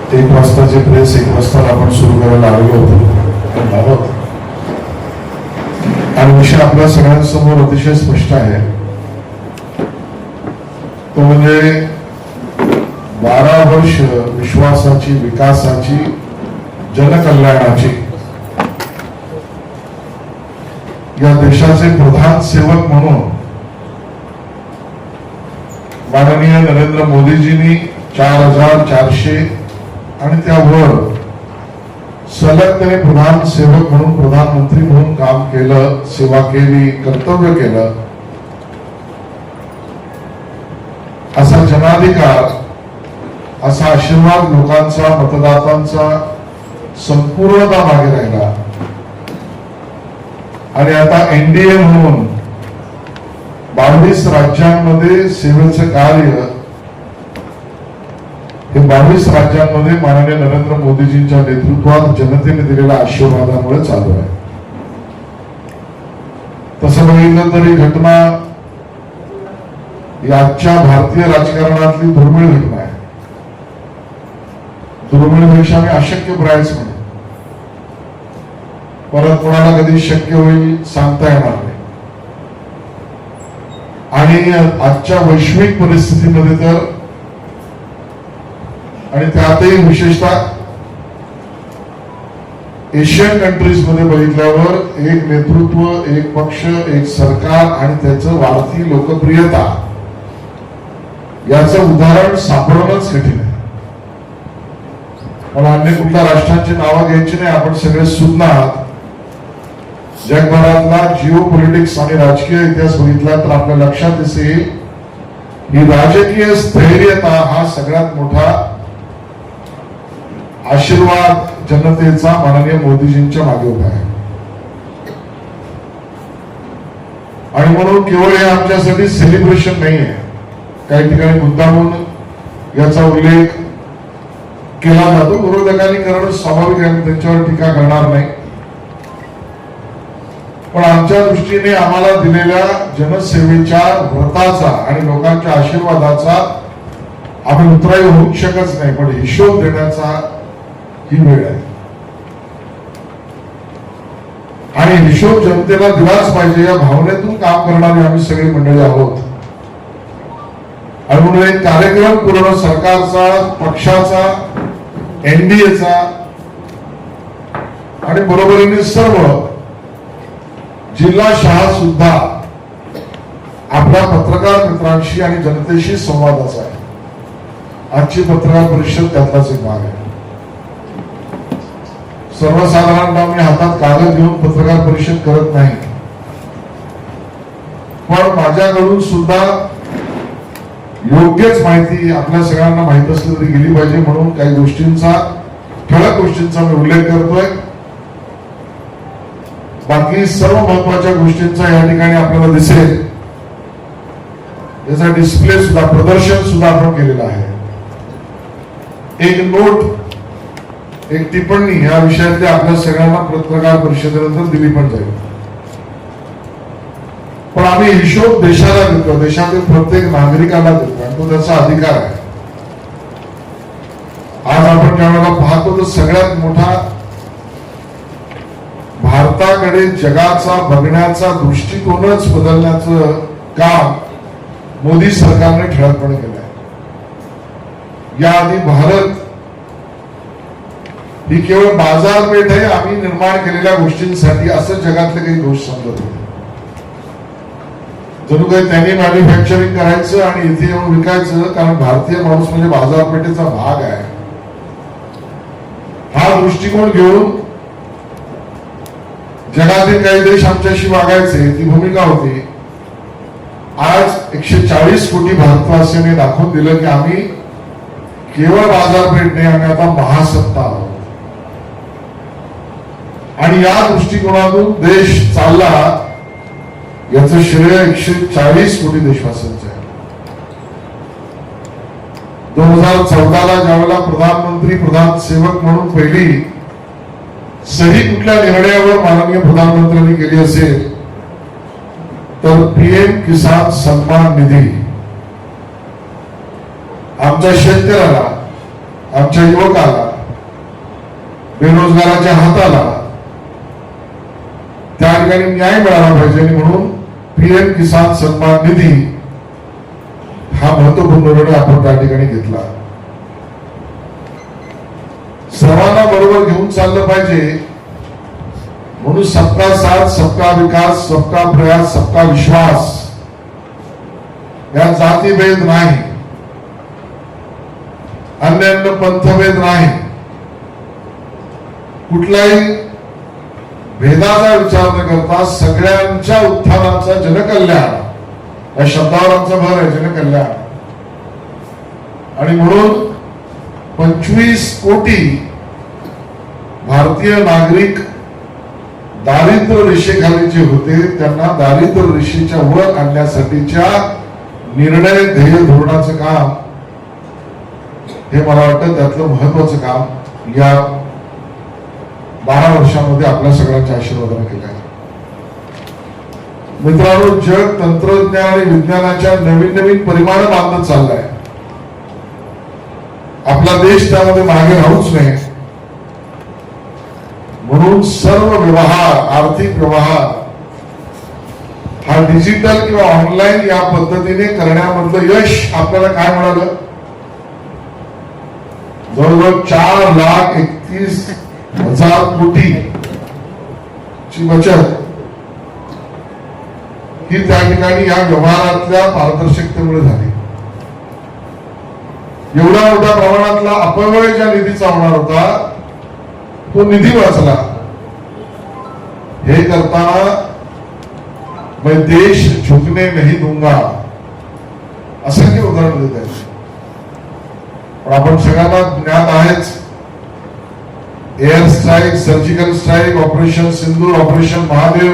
1 वाजताची प्रेस 1 वाजता आपण सुरू करायला आलेलो होतो आणि विषय आपल्या सगळ्यांसमोर अतिशय स्पष्ट आहे. तो म्हणजे 12 वर्ष विश्वासाची, विकासाची, जनकल्याणाची या देशाचे प्रधान सेवक म्हणून माननीय नरेंद्र मोदीजींनी 4400 आणि त्यावर सलग त्याने प्रधान सेवक म्हणून, प्रधानमंत्री म्हणून काम केलं, सेवा केली, कर्तव्य केलं. असा जनाधिकार, असा आशीर्वाद लोकांचा, मतदातांचा संपूर्णता मागे राहिला. आणि आता एनडीए म्हणून 22 राज्यांमध्ये सेवेचं कार्य हे 22 राज्यांमध्ये माननीय नरेंद्र मोदीजींच्या नेतृत्वात जनतेने दिलेल्या आशीर्वादामुळे चालू आहे. तसं बघितलं तर ही घटना आजच्या भारतीय राजकारणातली दुर्मिळ घटना आहे. दुर्मिळपेक्षा मी अशक्य प्रायच म्हणेन. परत कोणाला कधी शक्य होईल सांगता येणार नाही. आणि आजच्या वैश्विक परिस्थितीमध्ये तर, आणि त्यातही विशेषतः एशियन कंट्रीज मध्ये बघितल्यावर एक नेतृत्व, एक पक्ष, एक सरकार आणि त्याचं वाढती लोकप्रियता याचं उदाहरण सापडणंच कठीण आहे. मला अन्य कुठल्या राष्ट्रांची नावं घ्यायची नाही. आपण सगळे सुज्ञ आहात. जगभरातला जिओ पॉलिटिक्स आणि राजकीय इतिहास बघितला तर आपल्या लक्षात दिसेल ही राजकीय स्थैर्यता हा सगळ्यात मोठा आशीर्वाद जनतेचा माननीय मोदीजींच्या मागे उभा आहे. आणि म्हणून केवळ हे आमच्यासाठी सेलिब्रेशन नाही आहे. काही ठिकाणी मुद्दामून याचा उल्लेख केला जातो. विरोधकांनी करणं स्वाभाविक आहे, त्यांच्यावर टीका करणार नाही. पण आमच्या दृष्टीने आम्हाला दिलेल्या जनसेवेच्या व्रताचा आणि लोकांच्या आशीर्वादाचा आपण उतराई होऊ शकत नाही. पण हिशोब देण्याचा ही वेळ आहे आणि हिशोब जनतेला दिलाच पाहिजे या भावनेतून काम करणारी आम्ही सगळी मंडळी आहोत. आणि म्हणून एक कार्यक्रम पूर्ण सरकारचा, पक्षाचा, एनडीएचा आणि बरोबरीने सर्व जिल्हा शाळा सुद्धा आपल्या पत्रकार मित्रांशी आणि जनतेशी संवादाचा आहे. आजची पत्रकार परिषद त्यातलाच एक भाग आहे. सर्वसाधारणतः मी हातात कागद घेऊन पत्रकार परिषद करत नाही, पण माझ्याकडून सुद्धा योग्यच माहिती आपल्या सगळ्यांना माहित असली तरी गेली पाहिजे. म्हणून काही गोष्टींचा, ठळक गोष्टींचा मी उल्लेख करतोय. बाकी सर्व महत्वाच्या गोष्टींचा या ठिकाणी आपल्याला दिसेल. याचा डिस्प्ले सुद्धा, प्रदर्शन सुद्धा आपण केलेलं आहे. एक नोट, एक टिप्पणी या विषयातली आपल्या सगळ्यांना पत्रकार परिषदेनंतर दिली पण जाईल. पण आम्ही हिशोब देशाला देतो, देशातील प्रत्येक नागरिकाला देतो आणि तो त्याचा अधिकार आहे. आज आपण ज्यावेळेला पाहतो तर सगळ्यात मोठा भारताकडे जगाचा बघण्याचा दृष्टिकोनच बदलण्याचं काम मोदी सरकारने ठळकपणे केलं आहे. याआधी भारत ही केवळ बाजारपेठ आहे आम्ही निर्माण केलेल्या गोष्टींसाठी असं जगातले काही दोष समजत होते. जणू काही त्यांनी मॅन्युफॅक्चरिंग करायचं आणि इथे येऊन विकायचं, कारण भारतीय माणूस म्हणजे बाजारपेठेचा भाग आहे. हा दृष्टिकोन घेऊन जगातील काही देश आमच्याशी वागायचे, ती भूमिका होती. आज 140 कोटी भारतवासियांनी दाखवून दिलं की आम्ही केवळ बाजारपेठ नाही, आम्ही आता महासत्ता आहोत. आणि या दृष्टिकोनातून देश चालला याचं श्रेय 140 कोटी देशवासियांचं आहे. 2014ला ज्यावेळेला प्रधानमंत्री, प्रधान सेवक म्हणून पहिली सही कुठल्या निर्णयावर माननीय प्रधानमंत्र्यांनी केली असेल तर पीएम किसान सन्मान निधी आमच्या शेतकऱ्याला आमच्या युवकाला, बेरोजगाराच्या हाताला त्या ठिकाणी न्याय मिळाला पाहिजे आणि म्हणून पीएम किसान सन्मान निधी हा महत्वपूर्ण निर्णय आपण त्या ठिकाणी घेतला. सर्वांना बरोबर घेऊन चाललं पाहिजे म्हणून सबका साथ, सबका विकास, सबका प्रयास, सबका विश्वास या जातीभेद नाही, अन्य पंथभेद नाही, कुठलाही भेदाचा विचार न करता सगळ्यांच्या उत्थानाचा जनकल्याण या शब्दावर आमचा भर आहे, जनकल्याण. आणि म्हणून 25 कोटी भारतीय नागरिक दारिद्र्य रेषेखाली जे होते त्यांना दारिद्र्य रेषेच्या वर आणण्यासाठीच्या निर्णय ध्येय धोरणाचं काम हे मला वाटतं त्यातलं महत्वाचं काम या 12 वर्षांमध्ये आपल्या सगळ्यांच्या आशीर्वादाने केलं आहे. मित्रांनो, जग तंत्रज्ञान आणि विज्ञानाच्या नवीन नवीन परिमाण बांधत चाललाय. आपला देश त्यामध्ये मागे राहूच नये म्हणून सर्व व्यवहार, आर्थिक व्यवहार हा डिजिटल किंवा ऑनलाईन या पद्धतीने करण्यामधलं यश आपल्याला काय मिळालं? जवळजवळ 4,31,000 कोटी ची बचत ही त्या ठिकाणी या व्यवहारातल्या पारदर्शकतेमुळे झाली. एवढ्या मोठ्या प्रमाणातला अपव्यय ज्या निधीचा होणार होता तो निधी वाचला. हे करताना मैं देश झुकने नहीं दूंगा असंख्य उदाहरण देत आहे. पण आपण सगळ्यांना ज्ञात आहेच, air strike, surgical strike, operation Sindoor, operation Mahadev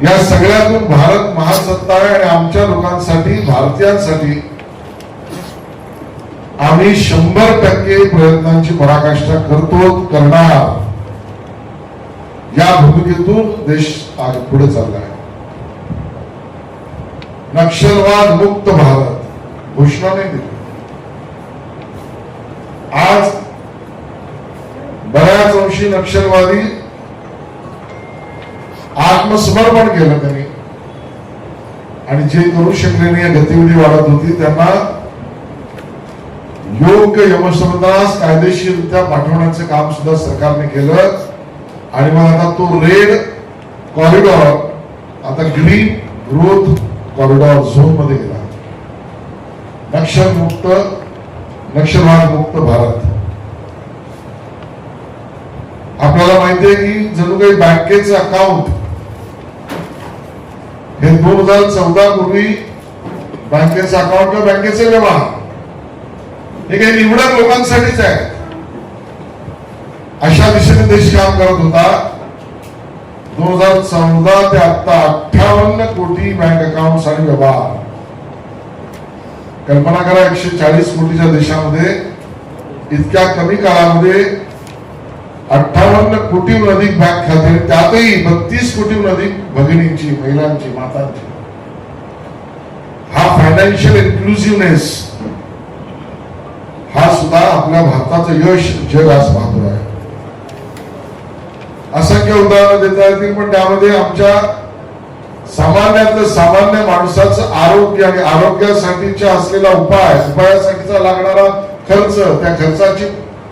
या सगळ्यातून भारत महासत्ता आहे आणि आमच्या लोकांसाठी, भारतीयांसाठी आम्ही 100% प्रयत्नांची पराकाष्ठा करतो, करणार या भूमिकेतून देश पुढे चालला आहे. नक्षलवाद मुक्त भारत घोषणा नाही दिली. आज बऱ्याच अंशी नक्षलवादी आत्मसमर्पण केलं त्यांनी आणि जे करू शकले नाही, गतिविधी वाढत होती, त्यांना योग्य यमसंदास कायदेशीररित्या पाठवण्याचं काम सुद्धा सरकारने केलं. आणि मग आता तो रेड कॉरिडॉर आता ग्रीन ग्रोथ कॉरिडॉर झोन मध्ये गेला. नक्षलवाद मुक्त भारत. आपल्याला माहितीये की जणू काही बँकेचं अकाउंट हे 2014 पूर्वी बँकेचं अकाउंट किंवा बँकेचे व्यवहार हे काही निवडक लोकांसाठीच आहे अशा दिशेने देश काम करत होता. 2014 ते आता 58 कोटी बँक अकाउंट आणि व्यवहार. कल्पना करा, 140 कोटीच्या देशामध्ये इतक्या कमी काळामध्ये 58 कोटीहून अधिक बँक खाते, त्यातही 32 कोटीहून अधिक भगिनींची, महिलांची, मातांची. हा फायनान्शियल इन्क्लुसिव्हनेस हा सुद्धा आपल्या भारताचं यश जग आज पाहतो आहे. असंख्य उदाहरणं देता येतील, पण त्यामध्ये आमच्या सामान्यातलं सामान्य माणसाचं आरोग्य आणि आरोग्यासाठीच्या असलेला उपायासाठीचा लागणारा खर्च, त्या खर्चाची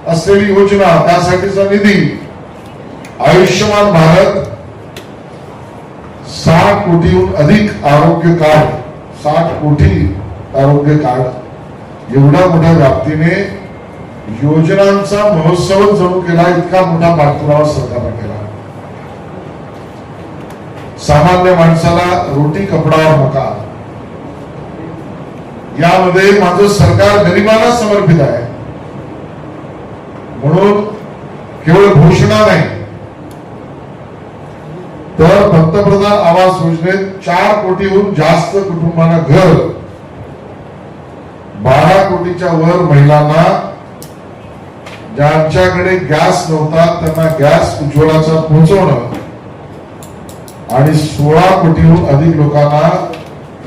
असलेली योजना, त्यासाठीचा निधी, आयुष्यमान भारत, 60 कोटीहून अधिक आरोग्य कार्ड, 60 कोटी आरोग्य कार्ड, एवढ्या मोठ्या व्याप्तीने योजनांचा महोत्सव जणू केला. इतका मोठा पाठपुरावा सरकारने केला. सामान्य माणसाला रोटी कपडा और मकान यामध्ये माझं सरकार गरिबांना समर्पित आहे. म्हणून केवळ घोषणा नाही तर पंतप्रधान आवास योजनेत 4 कोटीहून जास्त कुटुंबांना घर, 12 कोटीच्या वर महिलांना ज्यांच्याकडे गॅस नव्हता त्यांना गॅस उज्ज्वलाचा पोहोचवणं आणि 16 कोटीहून अधिक लोकांना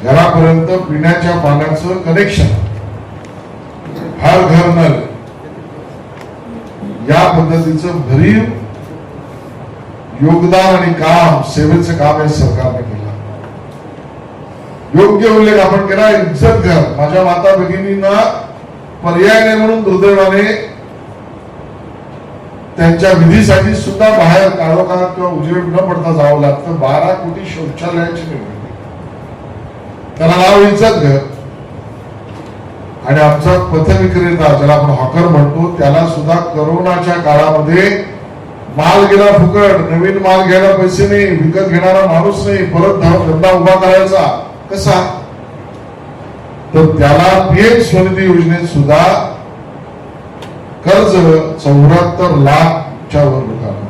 घरापर्यंत पिण्याच्या पाण्याचं कनेक्शन हर घर नल या पद्धतीचं भरीव योगदान आणि काम, सेवेचं काम या सरकारने केलं. योग्य उल्लेख आपण केला. इज्जत घर, माझ्या माता भगिनींना पर्याय नाही म्हणून दुर्दैवाने त्यांच्या विधीसाठी सुद्धा बाहेर काळोखात किंवा उजेड न पडता जावं लागतं. 12 कोटी शौचालयाची निर्मिती, त्याला नाव इज्जत घर. आणि आमचा पथविक्रेता, ज्याला आपण हॉकर म्हणतो, त्याला सुद्धा करोनाच्या काळामध्ये माल गेला फुकट, नवीन माल घ्यायला पैसे नाही, विकत घेणारा माणूस नाही, परत धंदा उभा करायचा कसा, तर त्याला पीएम स्वनिधी योजनेत सुद्धा कर्ज 74 लाखच्या वर लोकांना.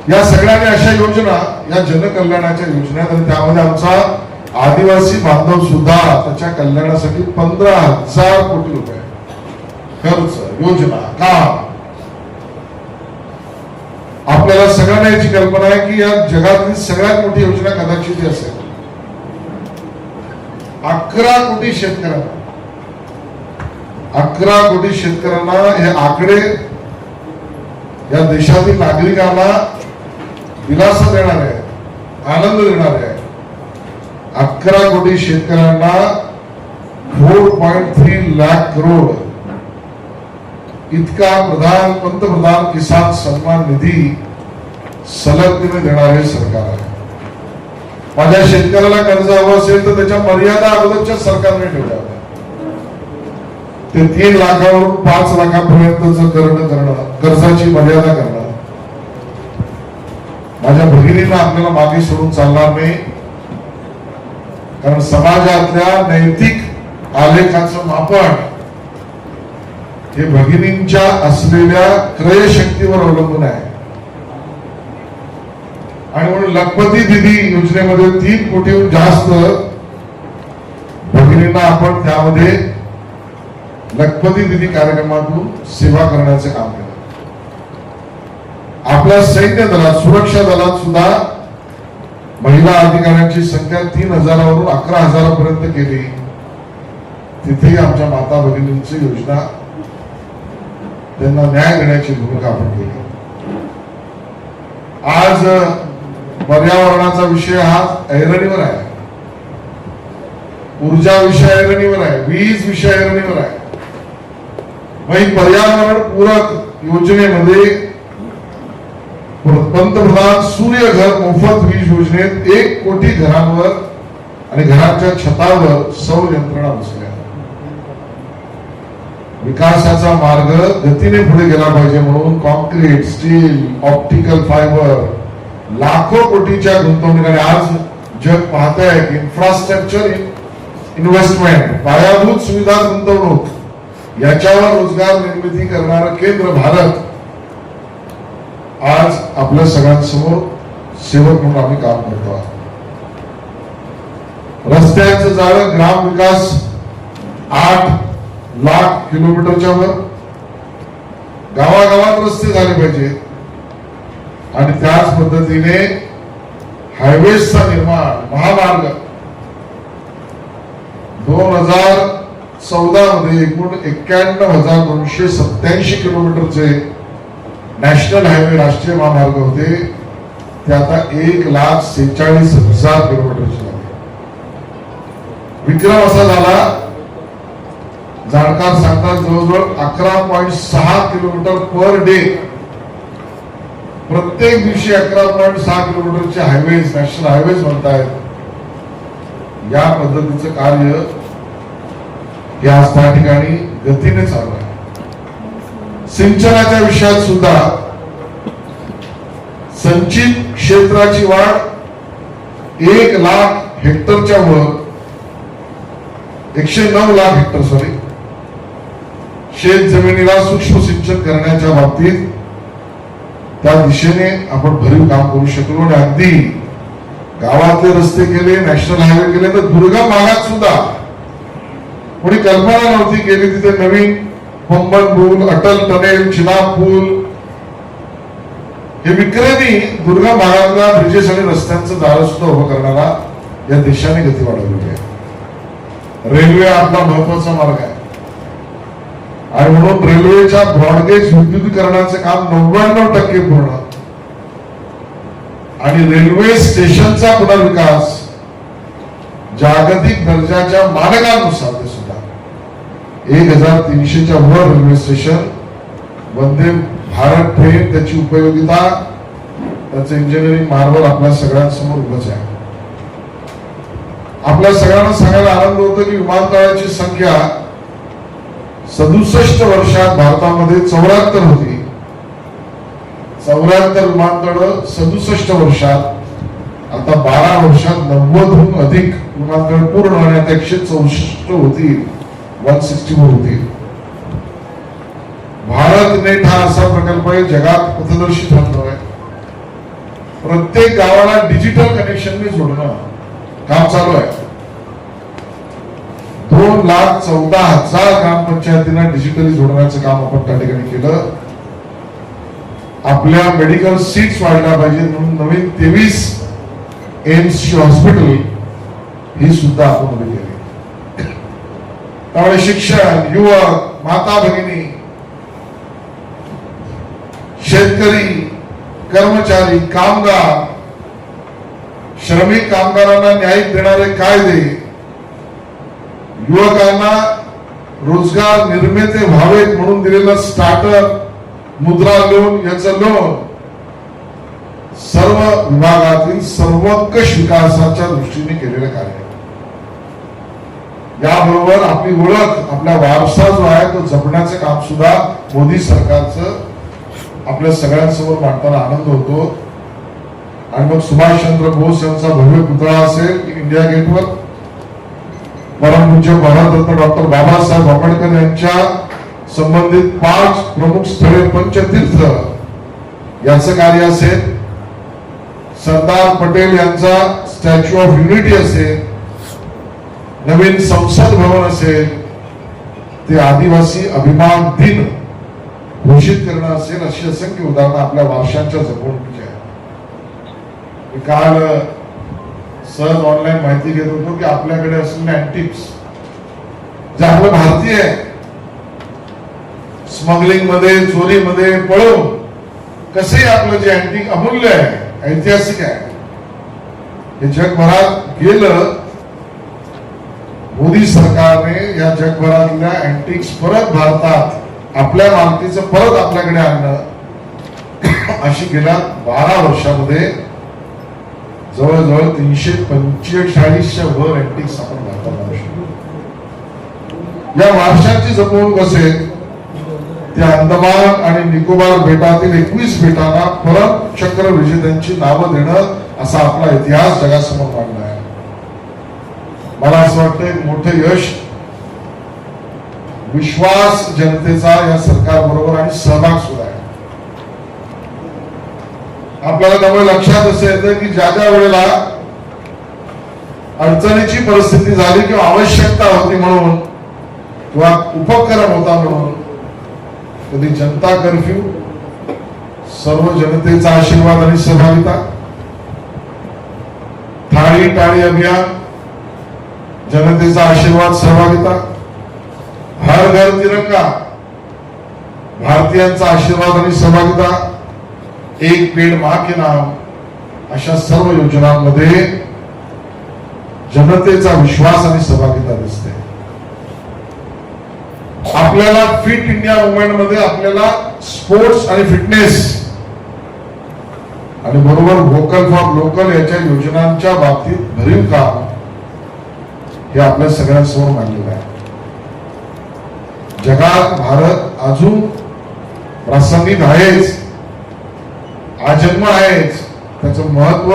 या सगळ्याने अशा योजना, या जनकल्याणाच्या योजना, आणि त्यामध्ये आमचा आदिवासी बांधव सुद्धा त्याच्या कल्याणासाठी 15,000 कोटी रुपये खर्च, योजना, काम. आपल्याला सगळ्यांना याची कल्पना आहे की या जगातली सगळ्यात मोठी योजना कदाचित असेल. 11 कोटी शेतकऱ्यांना, 11 कोटी शेतकऱ्यांना हे आकडे या देशातील नागरिकांना दिलासा देणार आहे, आनंद देणार आहे. 11 कोटी शेतकऱ्यांना 4.3 लाख करोड इतका पंतप्रधान किसान सन्मान निधी सलगतीने देणारे सरकार आहे. माझ्या शेतकऱ्याला कर्ज हवं असेल तर त्याच्या मर्यादा अगोदरच्या सरकारने ठेवल्या होत्या. ते 3 लाखावरून 5 लाखापर्यंत करणं, कर्जाची मर्यादा करणं. माझ्या भगिनींना आपल्याला मागे सोडून चालणार नाही, कारण समाजातल्या नैतिक आलेखाचं मापन हे भगिनींच्या असलेल्या क्रयशक्तीवर अवलंबून आहे. आणि म्हणून लखपती दिदी योजनेमध्ये 3 कोटीहून जास्त भगिनींना आपण त्यामध्ये लखपती दिदी कार्यक्रमातून सेवा करण्याचे काम केलं. आपल्या सैन्य दलात, सुरक्षा दलात सुद्धा महिला अधिकाऱ्यांची संख्या 3,000 वरून 11,000 पर्यंत केली. तिथेही आमच्या माता भगिनींची योजना, त्यांना न्याय देण्याची भूमिका आपण केली. आज पर्यावरणाचा विषय हा ऐरणीवर आहे, ऊर्जा विषय ऐरणीवर आहे, वीज विषय ऐरणीवर आहे. मग पर्यावरण पूरक योजनेमध्ये पंतप्रधान सूर्य घर मोफत वीज योजनेत 1 कोटी घरांवर आणि घराच्या छतावर सौर यंत्रणा बसल्या. विकासाचा मार्ग गतीने पुढे गेला पाहिजे म्हणून कॉन्क्रीट, स्टील, ऑप्टिकल फायबर, लाखो कोटीच्या गुंतवणुकीने आज जग पाहत आहे की इन्फ्रास्ट्रक्चर इन्व्हेस्टमेंट, पायाभूत सुविधा गुंतवणूक याच्यावर रोजगार निर्मिती करणारं केंद्र भारत आज आपल्या सगळ्यांसमोर सेवक म्हणून आम्ही काम करतो आहोत. रस्त्यांचं जाळं, ग्राम विकास 8 लाख किलोमीटरच्या वर, गावागावात रस्ते झाले पाहिजे. आणि त्याच पद्धतीने हायवेजचा निर्माण, महामार्ग 2014 मध्ये एकूण 91,287 किलोमीटरचे नॅशनल हायवे, राष्ट्रीय महामार्ग होते, ते आता 1,46,000 किलोमीटरचे झाले. विक्रम असा झाला, जाणकार सांगतात जवळजवळ 11.6 किलोमीटर पर डे, प्रत्येक दिवशी 11.6 किलोमीटरचे हायवेज, नॅशनल हायवेज म्हणतायत. या पद्धतीचं कार्य हे आज त्या ठिकाणी गतीने चालू आहे. सिंचनाच्या विषयात सुद्धा संचित क्षेत्राची वाढ 1 लाख हेक्टरच्या वर, 109 लाख हेक्टर शेत जमिनीला सूक्ष्म सिंचन करण्याच्या बाबतीत त्या दिशेने आपण भरीव काम करू शकलो. आणि अगदी गावातले रस्ते केले, नॅशनल हायवे केले, तर दुर्गम भागात सुद्धा कोणी कल्पना नव्हती केली तिथे नवीन पंबन पूल, अटल टनेल, चिनाब पूल, हे विक्रमी दुर्गम भागातल्या ब्रिजेस आणि रस्त्यांचं जाळं सुद्धा उभं करणारा या देशाने गती वाढवलेली आहे. रेल्वे आपला महत्वाचा मार्ग आहे. आणि म्हणून रेल्वेच्या ब्रॉडगेज विद्युतीकरणाचे काम 99% पूर्ण आणि रेल्वे स्टेशनचा पुनर्विकास जागतिक दर्जाच्या मानकांनुसार ते सुद्धा 1300च्या वर railway station, Vande Bharat train, त्याची उपयोगिता, त्याचं इंजिनिअरिंग मार्वल आपल्या सगळ्यांसमोर उभंच आहे. आपल्या सगळ्यांना सांगायला आनंद होतो की विमानतळाची संख्या 67 वर्षात भारतामध्ये 74 होती. 74 विमानतळ 67 वर्षात, आता 12 वर्षात 90हून अधिक विमानतळ पूर्ण आणि आता 164 होतील, 164 होतील. भारत नेट हा असा प्रकल्प आहे जगात पथदर्शी ठरतोय. प्रत्येक गावाला डिजिटल कनेक्शनने जोडणं काम चालू आहे. 2,14,000 ग्रामपंचायतींना डिजिटली जोडण्याचं काम आपण त्या ठिकाणी केलं. आपल्या मेडिकल सीट्स वाढल्या पाहिजे म्हणून नवीन 23 एम्सची हॉस्पिटल ही सुद्धा आपण उभी केली. त्यामुळे शिक्षण, युवक, माता भगिनी, शेतकरी, कर्मचारी, कामगार, श्रमिक कामगारांना न्याय देणारे कायदे, युवकांना रोजगार निर्मिती व्हावेत म्हणून दिलेलं स्टार्टअप, मुद्रा लोन, याचं लोन, सर्व विभागातील सर्वंकष विकासाच्या दृष्टीने केलेलं कार्य. याबरोबर आपली ओळख, आपला वारसा जो आहे तो जपण्याचं काम सुद्धा मोदी सरकारचं आपल्या सगळ्यांसमोर मांडताना आनंद होतो. आणि मग सुभाषचंद्र बोस यांचा भव्य पुतळा असेल इंडिया गेटवर, परमपूज्य भारतरत्न डॉक्टर बाबासाहेब आंबेडकर यांच्या संबंधित 5 प्रमुख स्थळे पंचतीर्थ याचं कार्य असेल, सरदार पटेल यांचा स्टॅच्यू ऑफ युनिटी असेल, नवीन संसद भवन असेल, ते आदिवासी अभिमान दिन घोषित करणं असेल, अशी असंख्य उदाहरणं आपल्या वारशांच्या जपवणुकीची आहेत. मी काल सहज ऑनलाईन माहिती घेत होतो की आपल्याकडे असलेले अँटिक्स जे आपलं भारतीय आहे, स्मगलिंग मध्ये, चोरीमध्ये पळून कसे आपलं जे अँटिक अमूल्य आहे, ऐतिहासिक आहे, हे जगभरात गेलं. मोदी सरकारने या जगभरातल्या अँटिक्स परत भारतात आपल्या मालकीचं परत आपल्याकडे आणणं, अशी गेल्या 12 वर्षामध्ये जवळजवळ 345च्या वर अँटिक्स आपण भारतात आणू शकतो. या वारशाची जपवणूक असेल, त्या अंदमान आणि निकोबार बेटातील 21 बेटांना परत चक्र विजेत्यांची नावं देणं, असा आपला इतिहास जगासमोर मांडला आहे. मला असं वाटतं एक मोठं यश, विश्वास जनतेचा या सरकार बरोबर आणि सहभाग सुद्धा आहे. आपल्याला त्यामुळे लक्षात असं येतं की ज्या ज्या वेळेला अडचणीची परिस्थिती झाली किंवा आवश्यकता होती म्हणून किंवा उपक्रम होता म्हणून, कधी जनता कर्फ्यू, सर्व जनतेचा आशीर्वाद आणि सहभागिता, थाळी टाळी अभियान, जनतेचा आशीर्वाद सहभागिता, हर घर तिरंगा, भारतीयांचा आशीर्वाद आणि सहभागिता, एक पेड़ मां के नाम, अशा सर्व योजनांमध्ये जनतेचा विश्वास आणि सहभागिता दिसते. आपल्याला फिट इंडिया मुवमेंट मध्ये आपल्याला स्पोर्ट्स आणि फिटनेस आणि बरोबर व्होकल फॉर लोकल याच्या योजनांच्या बाबतीत भरीव काम हे आपल्या सगळ्यांसमोर मांडलेलं आहे. जगात भारत अजून प्रासंगिक आहेच, आजन्म आहेच. त्याचं महत्व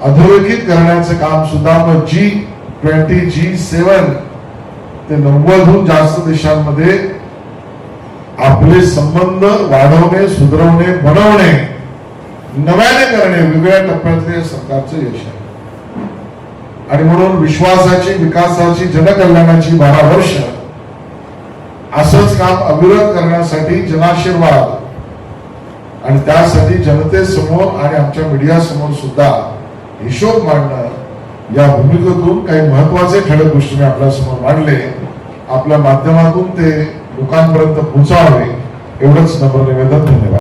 अधोरेखित करण्याचं काम सुद्धा मग G20, G7 ते 90हून जास्त देशांमध्ये आपले संबंध वाढवणे, सुधारवणे, बनवणे, नव्याने करणे, वेगवेगळ्या टप्प्यातले सरकारचं यश आहे. आणि म्हणून विश्वासाची, विकासाची, जनकल्याणाची 12 वर्ष असंच काम अविरत करण्यासाठी जनाशीर्वाद आणि त्यासाठी जनतेसमोर आणि आमच्या मीडिया समोर सुद्धा हिशोब मांडणं, या भूमिकेतून काही महत्वाचे ठळक गोष्टी आपल्या समोर मांडले. आपल्या माध्यमातून ते लोकांपर्यंत पोहोचावे एवढंच नम्र निवेदन. धन्यवाद.